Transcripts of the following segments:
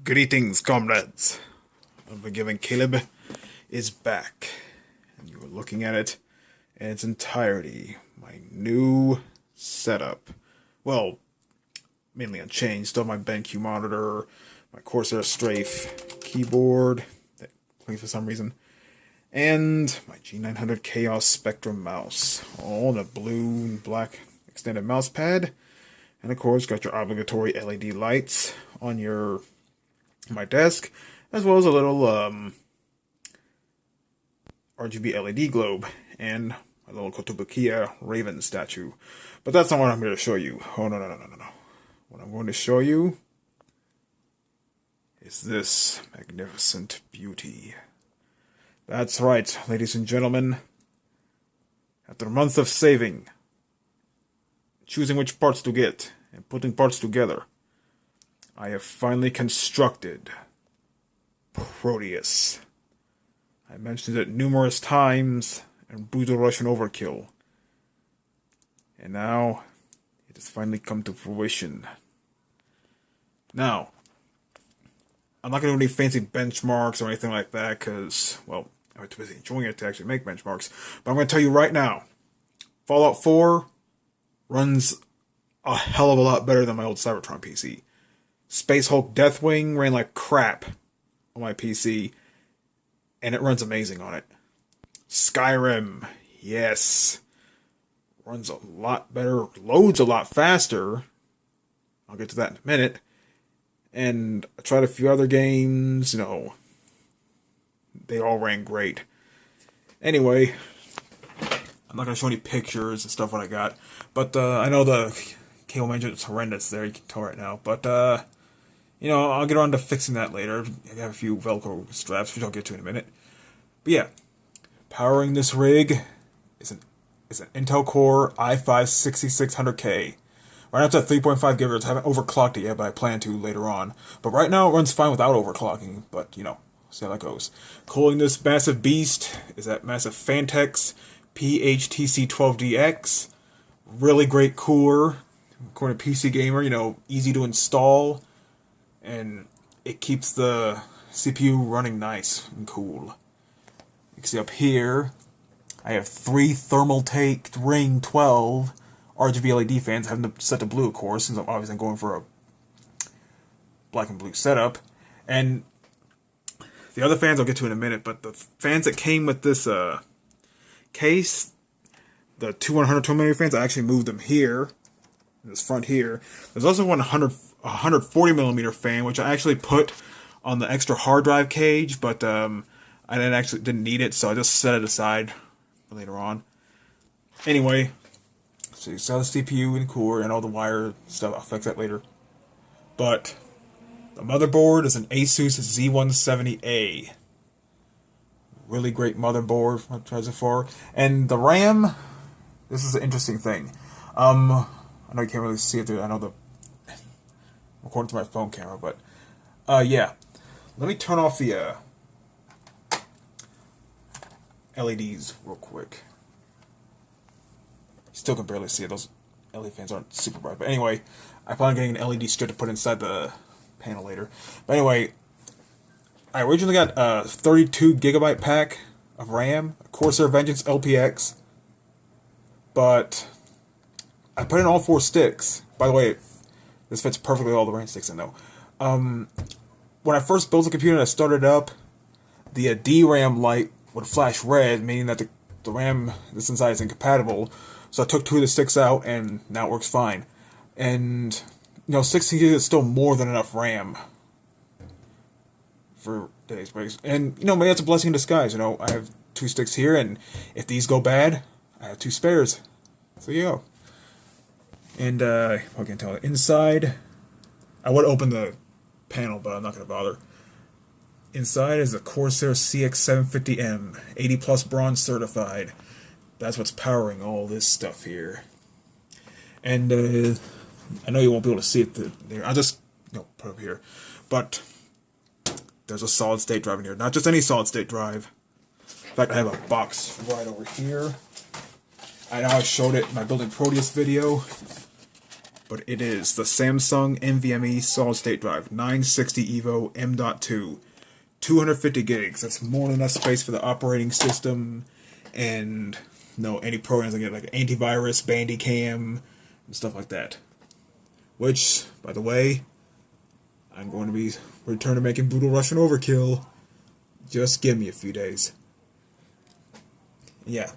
Greetings, comrades. Unforgiven Caleb is back, and you are looking at it in its entirety. My new setup. Well, mainly unchanged. Still my BenQ monitor, my Corsair Strafe keyboard that clicks for some reason, and my G900 Chaos Spectrum mouse. All the blue and black extended mouse pad, and of course got your obligatory LED lights on my desk, as well as a little RGB LED globe and my little Kotobukiya Raven statue. But that's not what I'm here to show you. Oh, no. What I'm going to show you is this magnificent beauty. That's right, ladies and gentlemen. After months of saving, choosing which parts to get, and putting parts together, I have finally constructed Proteus. I mentioned it numerous times in Brutal Russian Overkill. And now, it has finally come to fruition. Now, I'm not going to do any fancy benchmarks or anything like that, because, well, I'm too busy enjoying it to actually make benchmarks. But I'm going to tell you right now, Fallout 4 runs a hell of a lot better than my old Cybertron PC. Space Hulk Deathwing ran like crap on my PC, and it runs amazing on it. Skyrim, yes, runs a lot better, loads a lot faster. I'll get to that in a minute. And I tried a few other games, they all ran great. Anyway, I'm not going to show any pictures and stuff what I got, but I know the cable management is horrendous there, you can tell right now, but I'll get on to fixing that later. I have a few Velcro straps, which I'll get to in a minute. But yeah, powering this rig is an Intel Core i5-6600K. Right now it's at 3.5 gigahertz. I haven't overclocked it yet, but I plan to later on. But right now it runs fine without overclocking, but see how that goes. Cooling this massive beast is that massive Phanteks PHTC12DX. Really great cooler. According to PC Gamer, easy to install. And it keeps the CPU running nice and cool. You can see up here, I have 3 Thermaltake Ring 12 RGB LED fans. I have them set to blue, of course, since I'm obviously going for a black and blue setup. And the other fans I'll get to in a minute, but the fans that came with this case, the two 120mm fans, I actually moved them here, in this front here. There's also one 140mm fan, which I actually put on the extra hard drive cage, but I didn't need it, so I just set it aside for later on. Anyway, so you saw the CPU and cooler and all the wire stuff. I'll fix that later. But the motherboard is an ASUS Z170A. Really great motherboard from what I've tried so far. And the RAM, this is an interesting thing. I know you can't really see it there. I know according to my phone camera, but yeah. Let me turn off the LEDs real quick. Still can barely see it. Those LED fans aren't super bright. But anyway, I plan on getting an LED strip to put inside the panel later. But anyway, I originally got a 32GB pack of RAM, a Corsair Vengeance LPX, but I put in all 4 sticks. By the way, this fits perfectly all the RAM sticks in though. When I first built the computer and I started it up, the DRAM light would flash red, meaning that the RAM that's inside is incompatible. So I took 2 of the sticks out, and now it works fine. And 16 GB is still more than enough RAM for today's breaks. And maybe that's a blessing in disguise. I have 2 sticks here, and if these go bad, I have 2 spares. So you go. And I can tell inside, I would open the panel, but I'm not going to bother. Inside is a Corsair CX750M, 80 plus bronze certified. That's what's powering all this stuff here. And I know you won't be able to see it there. I'll just put it up here. But there's a solid state drive in here. Not just any solid state drive. In fact, I have a box right over here. I know I showed it in my Building Proteus video. but it is the Samsung NVMe solid state drive 960 EVO M.2, 250 gigs. That's more than enough space for the operating system and any programs like Antivirus, Bandicam, and stuff like that. Which, by the way, I'm going to be returning to making Brutal Russian Overkill. Just give me a few days. Yeah.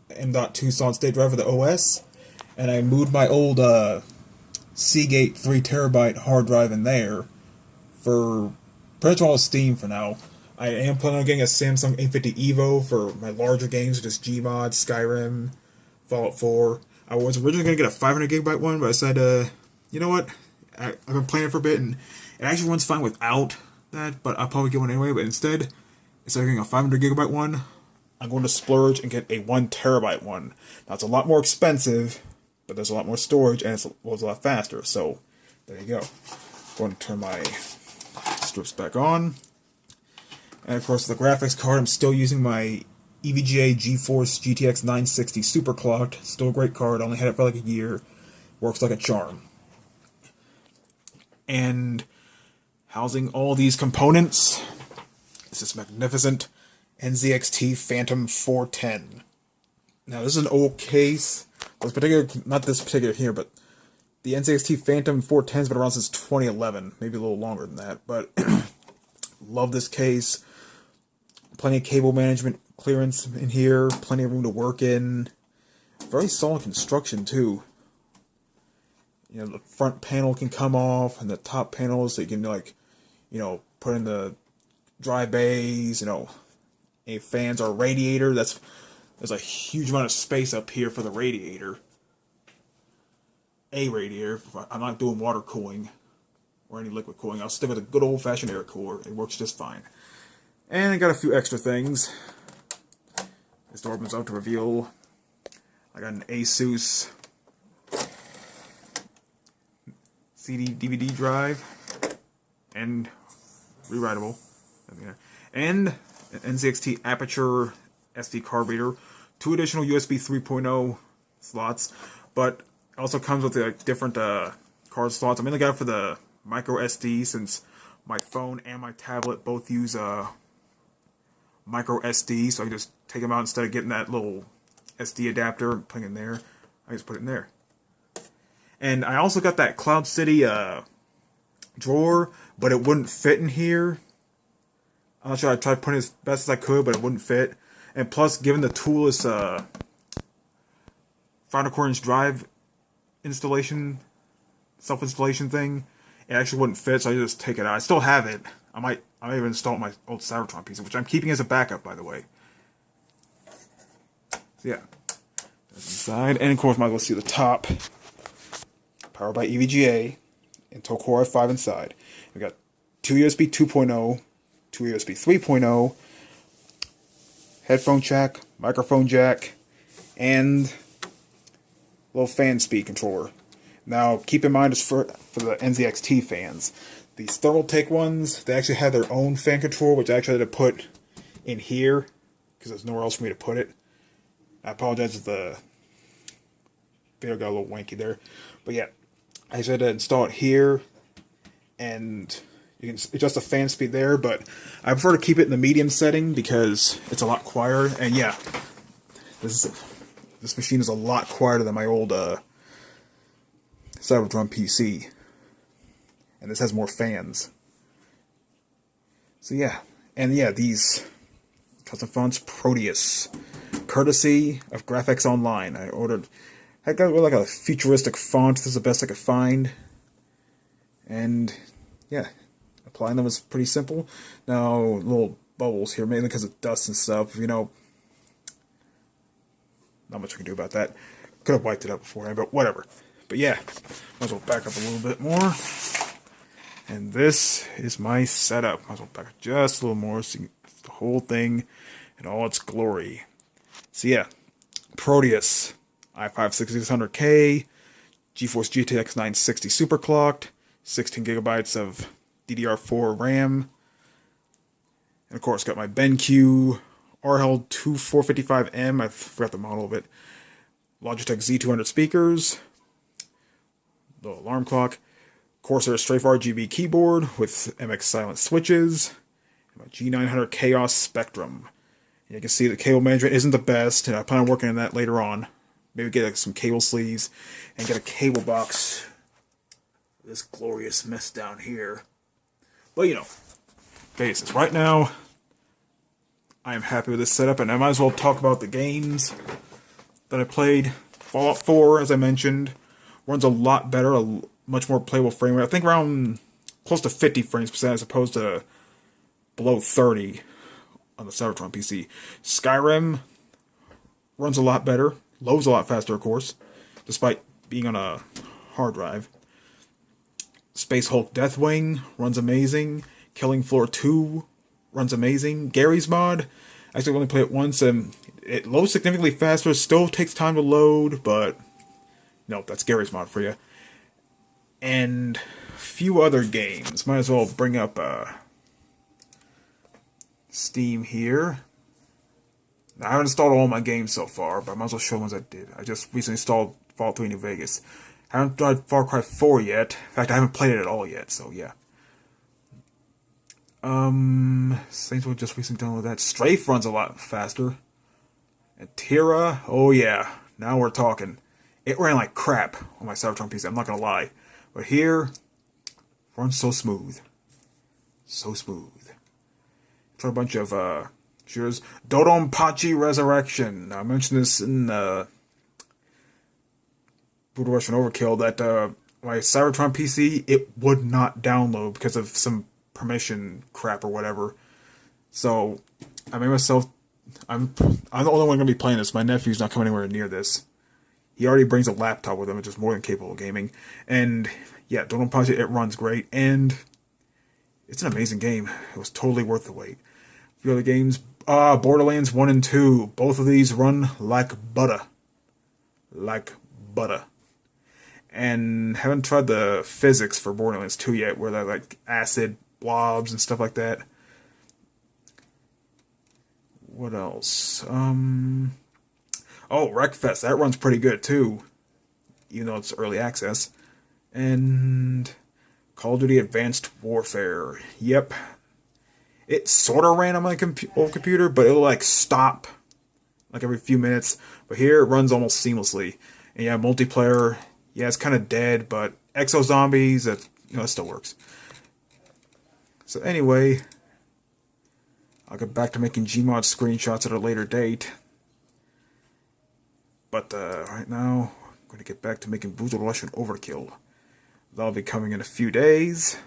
M.2 solid state drive for the OS, and I moved my old Seagate 3TB hard drive in there for pretty much all Steam for now. I am planning on getting a Samsung 850 EVO for my larger games, such as Gmod, Skyrim, Fallout 4. I was originally going to get a 500GB one, but I said, you know what? I've been playing it for a bit, and it actually runs fine without that, but I'll probably get one anyway. But instead of getting a 500GB one, I'm going to splurge and get a 1TB one. Now, it's a lot more expensive, but there's a lot more storage, and it's a lot faster. So, there you go. I'm going to turn my strips back on. And, of course, the graphics card, I'm still using my EVGA GeForce GTX 960 Superclocked. Still a great card. I only had it for like a year. Works like a charm. And housing all these components is this magnificent NZXT Phantom 410. Now, this is an old case. Not this particular here, but the NZXT Phantom 410 has been around since 2011. Maybe a little longer than that. But love this case. Plenty of cable management clearance in here. Plenty of room to work in. Very solid construction, too. The front panel can come off, and the top panel, so you can, put in the dry bays, any fans or radiator. There's a huge amount of space up here for the radiator. A radiator. I'm not doing water cooling or any liquid cooling. I'll stick with a good old-fashioned air cooler. It works just fine. And I got a few extra things. This door opens up to reveal I got an ASUS CD DVD drive and rewritable, and an NZXT Aperture SD card reader, 2 additional USB 3.0 slots, but it also comes with different card slots. I mainly got it for the micro SD since my phone and my tablet both use micro SD, so I can just take them out instead of getting that little SD adapter and putting it in there. I just put it in there. And I also got that Cloud City drawer, but it wouldn't fit in here. I'm not sure. I tried putting it as best as I could, but it wouldn't fit. And plus, given the toolless Final Corners drive installation, self-installation thing, it actually wouldn't fit, so I just take it out. I still have it. I might even install my old Cybertron PC, which I'm keeping as a backup, by the way. So yeah, that's inside, and of course, might as well see the top. Powered by EVGA, Intel Core i5 inside. We got 2 USB 2.0, 2 USB 3.0, headphone jack, microphone jack, and a little fan speed controller. Now, keep in mind, it's for the NZXT fans. These Thermaltake ones, they actually have their own fan control, which I actually had to put in here, because there's nowhere else for me to put it. I apologize if the video got a little wanky there. But yeah, I just had to install it here, and you can adjust the fan speed there, but I prefer to keep it in the medium setting because it's a lot quieter. And yeah, this machine is a lot quieter than my old Cybertron PC. And this has more fans. So yeah, and yeah, these custom fonts, Proteus, courtesy of Graphics Online. I got like a futuristic font. This is the best I could find. And yeah, applying them was pretty simple. Now, little bubbles here, mainly because of dust and stuff. Not much I can do about that. Could have wiped it up beforehand, but whatever. But yeah, might as well back up a little bit more. And this is my setup. Might as well back up just a little more so you can see the whole thing in all its glory. So yeah, Proteus i5-6600K, GeForce GTX 960 Superclocked, 16 gigabytes of DDR4 RAM, and of course got my BenQ RL2455M, I forgot the model of it, Logitech Z200 speakers, little alarm clock. Corsair Strafe RGB keyboard with MX silent switches. My G900 Chaos Spectrum. And you can see the cable management isn't the best, and I plan on working on that later on. Maybe get like, some cable sleeves and get a cable box. This glorious mess down here. But you know, basis. Right now, I am happy with this setup, and I might as well talk about the games that I played. Fallout 4, as I mentioned, runs a lot better, a much more playable frame rate. I think around close to 50 frames per second as opposed to below 30 on the Cybertron PC. Skyrim runs a lot better, loads a lot faster, of course, despite being on a hard drive. Space Hulk Deathwing runs amazing. Killing Floor 2 runs amazing. Gary's mod, I actually only played it once, and it loads significantly faster, still takes time to load, but no, that's Gary's mod for you. And a few other games. Might as well bring up Steam here. Now, I haven't installed all my games so far, but I might as well show ones I did. I just recently installed Fallout 3 New Vegas. I haven't tried Far Cry 4 yet. In fact, I haven't played it at all yet, so yeah. Saints Row just recently done with that. Strafe runs a lot faster. And Tira, oh yeah, now we're talking. It ran like crap on my Cybertron PC, I'm not gonna lie. But here, runs so smooth. So smooth. Try a bunch of, shooters. Dodonpachi Resurrection. Now, I mentioned this in, Brutal Russian Overkill, that, my Cybertron PC, it would not download because of some permission crap or whatever. So, I made myself, I'm the only one gonna be playing this. My nephew's not coming anywhere near this. He already brings a laptop with him, which is more than capable of gaming. And, yeah, Dodonpachi, it runs great. And it's an amazing game. It was totally worth the wait. A few other games. Borderlands 1 and 2. Both of these run like butter. Like butter. And haven't tried the physics for Borderlands 2 yet, where they're like acid blobs and stuff like that. What else? Oh, Wreckfest. That runs pretty good, too. Even though it's early access. And Call of Duty Advanced Warfare. Yep. It sort of ran on my old computer, but it'll, like, stop like every few minutes. But here, it runs almost seamlessly. And yeah, multiplayer, yeah, it's kind of dead, but Exo Zombies, it still works. So anyway, I'll get back to making Gmod screenshots at a later date. But right now, I'm going to get back to making Brutal Russian Overkill. That'll be coming in a few days.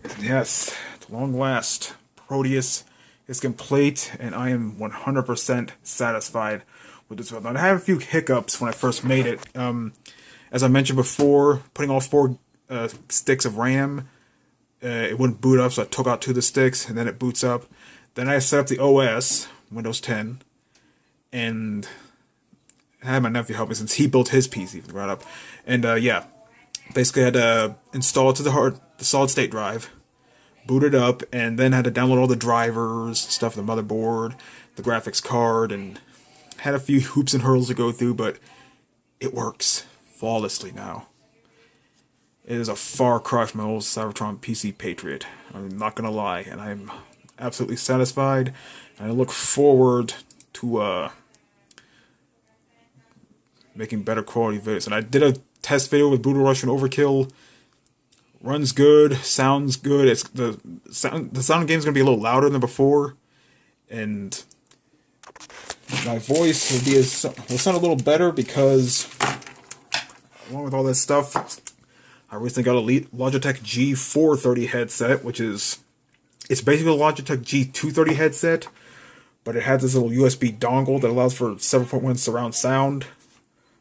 And yes, at long last, Proteus is complete, and I am 100% satisfied with this build. I had a few hiccups when I first made it. As I mentioned before, putting all 4 sticks of RAM, it wouldn't boot up, so I took out 2 of the sticks, and then it boots up. Then I set up the OS, Windows 10, and I had my nephew help me since he built his PC from the ground up. And yeah, basically I had to install it to the solid state drive, boot it up, and then had to download all the drivers, stuff, the motherboard, the graphics card, and had a few hoops and hurdles to go through, but it works flawlessly now. It is a far cry from my old Cybertron PC Patriot. I'm not gonna lie, and I'm absolutely satisfied, and I look forward to making better quality videos. And I did a test video with Brutal Russian Overkill. Runs good, sounds good. It's the sound of the game is gonna be a little louder than before, and my voice will sound a little better because, along with all this stuff, I recently got a Logitech G430 headset, which is, it's basically a Logitech G230 headset, but it has this little USB dongle that allows for 7.1 surround sound.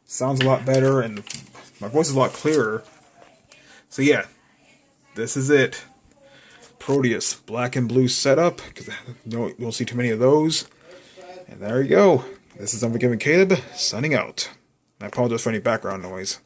Sounds a lot better, and my voice is a lot clearer. So yeah, this is it. Proteus black and blue setup, because you won't see too many of those. And there you go. This is Unforgiven Caleb, signing out. I apologize for any background noise.